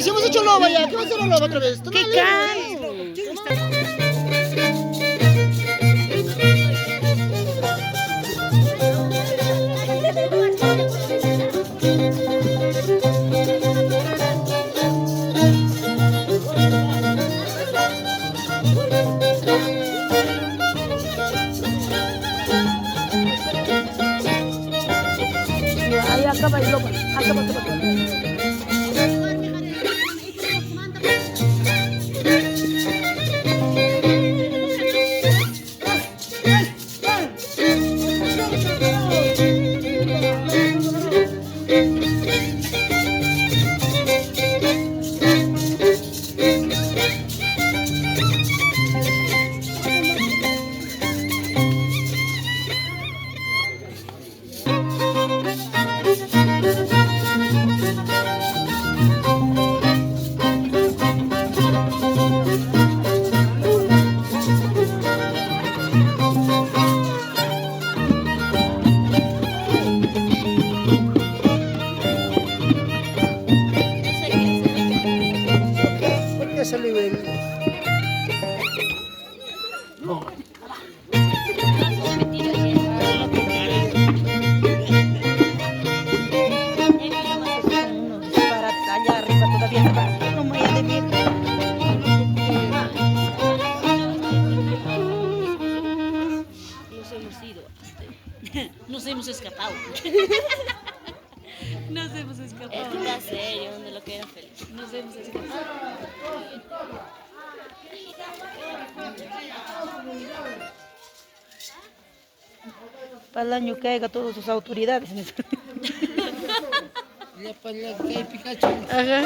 si hemos hecho loba ya, ¿qué va a hacer la loba otra vez? ¿Qué cae? Ahí acaba el lobo, acaba. ¿Por qué salió el...? Para allá arriba todavía no me voy a deber. Nos hemos ido. Nos hemos escapado. Nos hemos escapado. Está serio, de lo que era feliz. Nos hemos escapado. Para el año que haya todas sus autoridades. Ya para allá, que hay Pikachu. Ajá.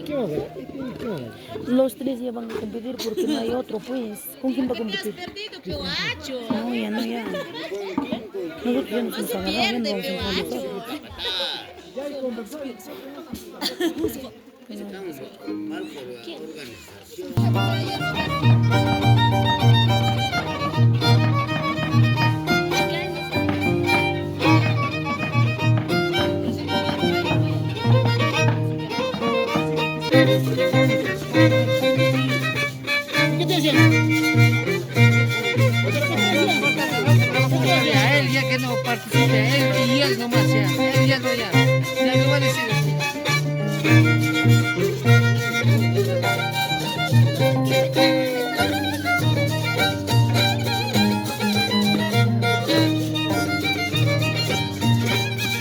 ¿Qué va a ver? Los tres ya van a competir porque no hay otro, pues. ¿Con quién va a competir? No, ya no, ya. Nosotros ya nos hemos agarrado, ya no vamos a competir. Mal por la organización. ¿Qué te decían? A él ya que no participe, él y él nomás ya, él ya no ya no va a decir así.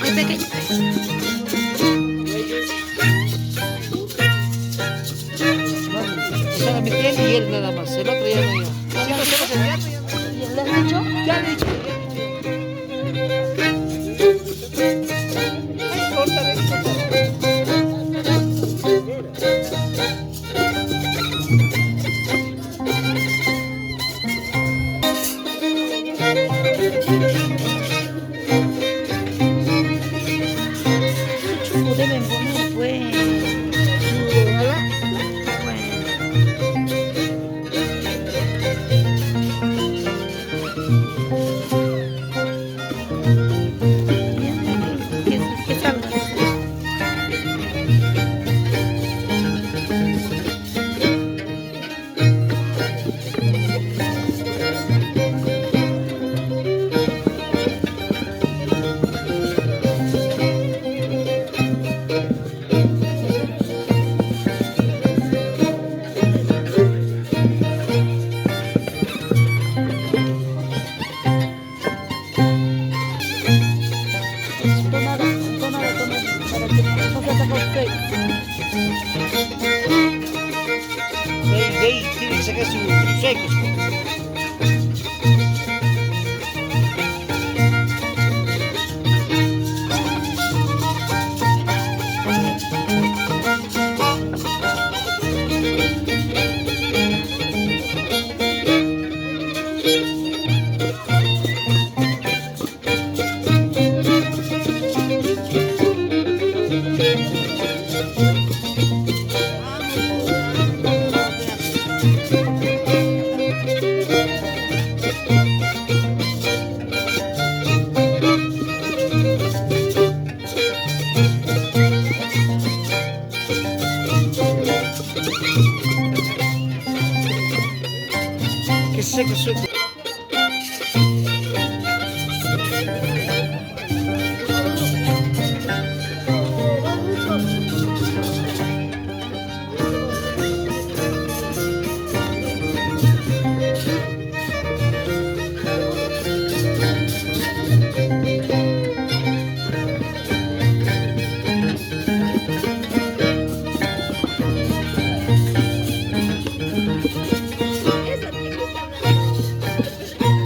Muy pequeño. Solamente él y él nada más, el otro ya no ya. Si no hacemos el gato, ya no. ¿Y le has dicho? Ya le he dicho. Ay, córtale, córtale. Chupo deben poner, pues. ¿Qué salga? De ahí tiene que sacar sus secos. Qué seco, seco.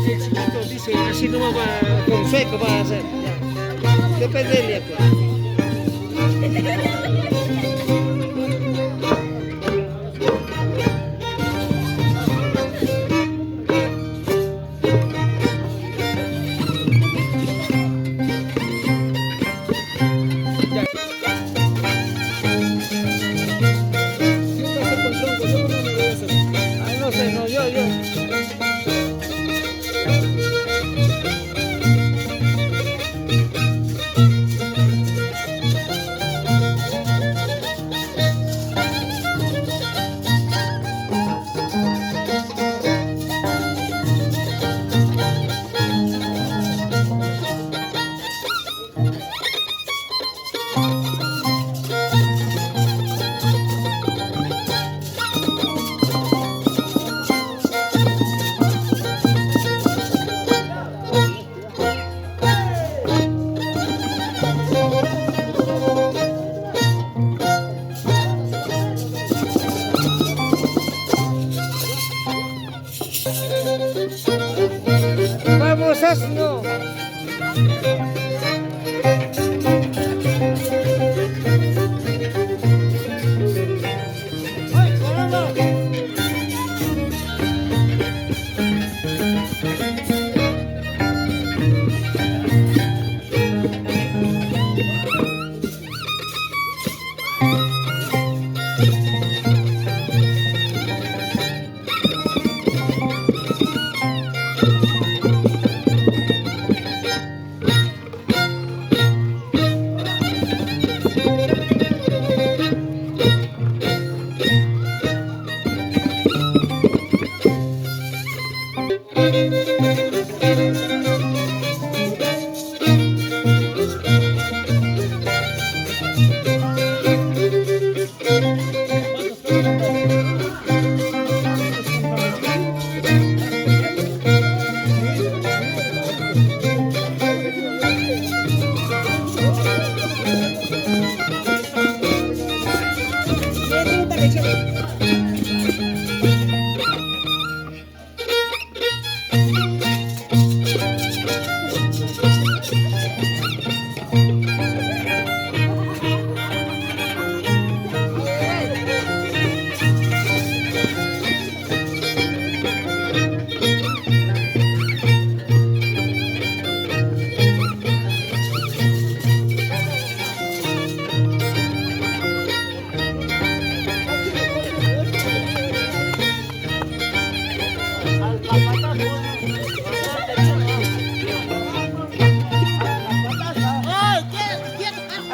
El chiquito dice, así no va con seco va a hacer. Ya. Depende de ella, pues. Ya. ¿Qué pasa con tronco? Yo no me voy a hacer. Ay, no sé, no, yo. Vamos, asno. ¡Ay, caramba!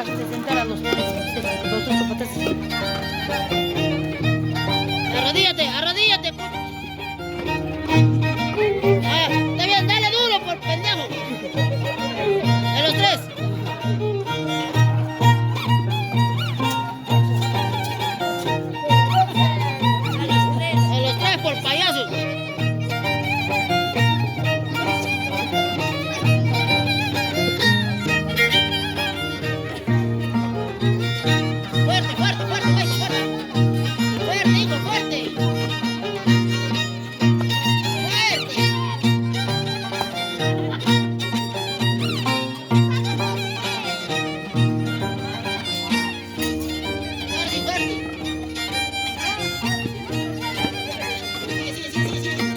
Hazte sentar a los dos zapatas. Arrodíllate, arrodíllate. Ah, está bien, dale duro por pendejo. A los tres. A los tres por payasos. Fuerte, fuerte, fuerte, fuerte, fuerte. Fuerte, hijo, fuerte. Fuerte. Fuerte, fuerte. Sigue, sigue, sigue, sigue, sigue.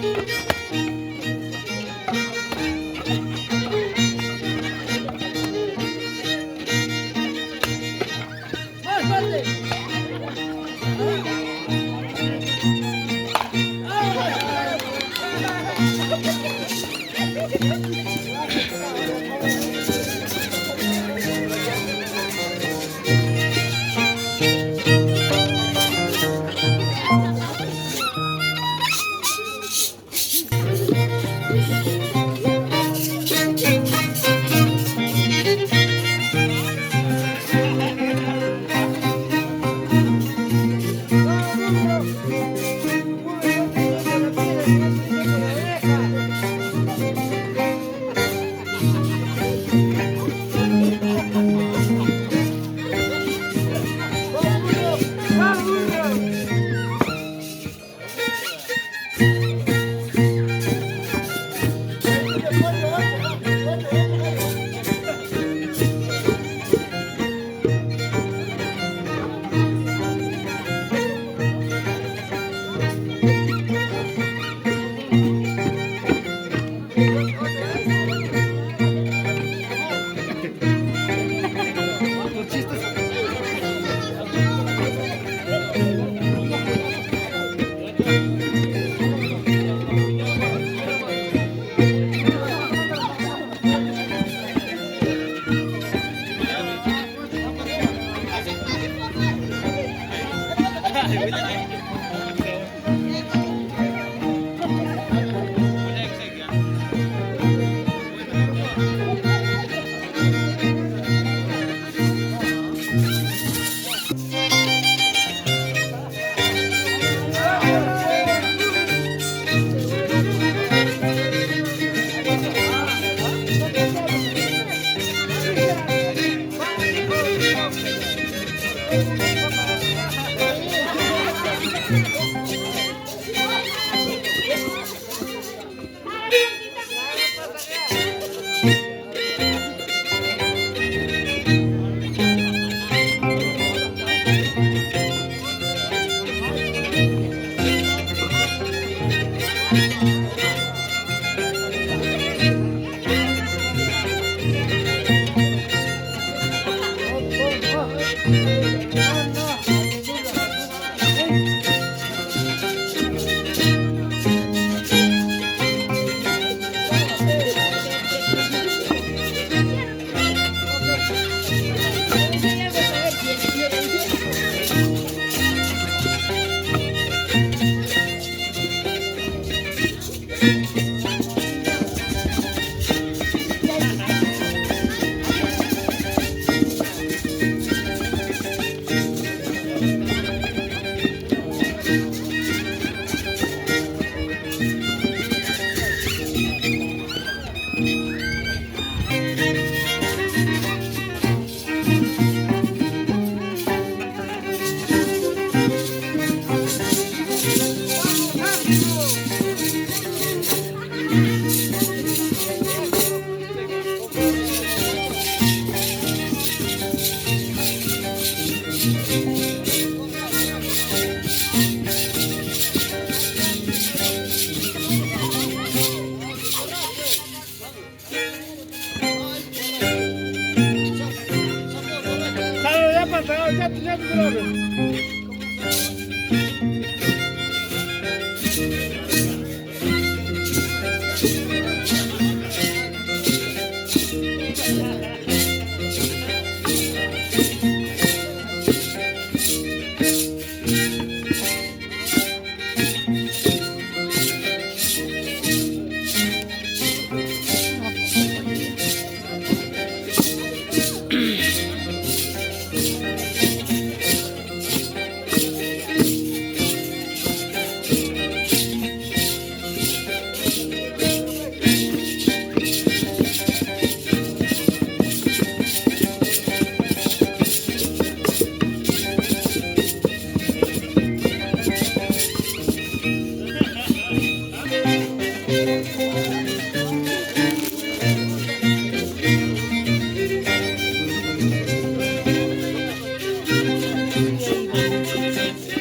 Ya te lo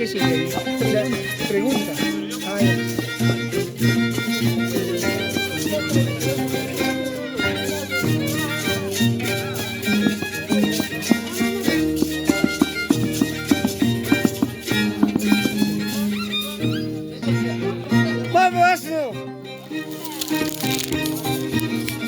¿Qué sigue?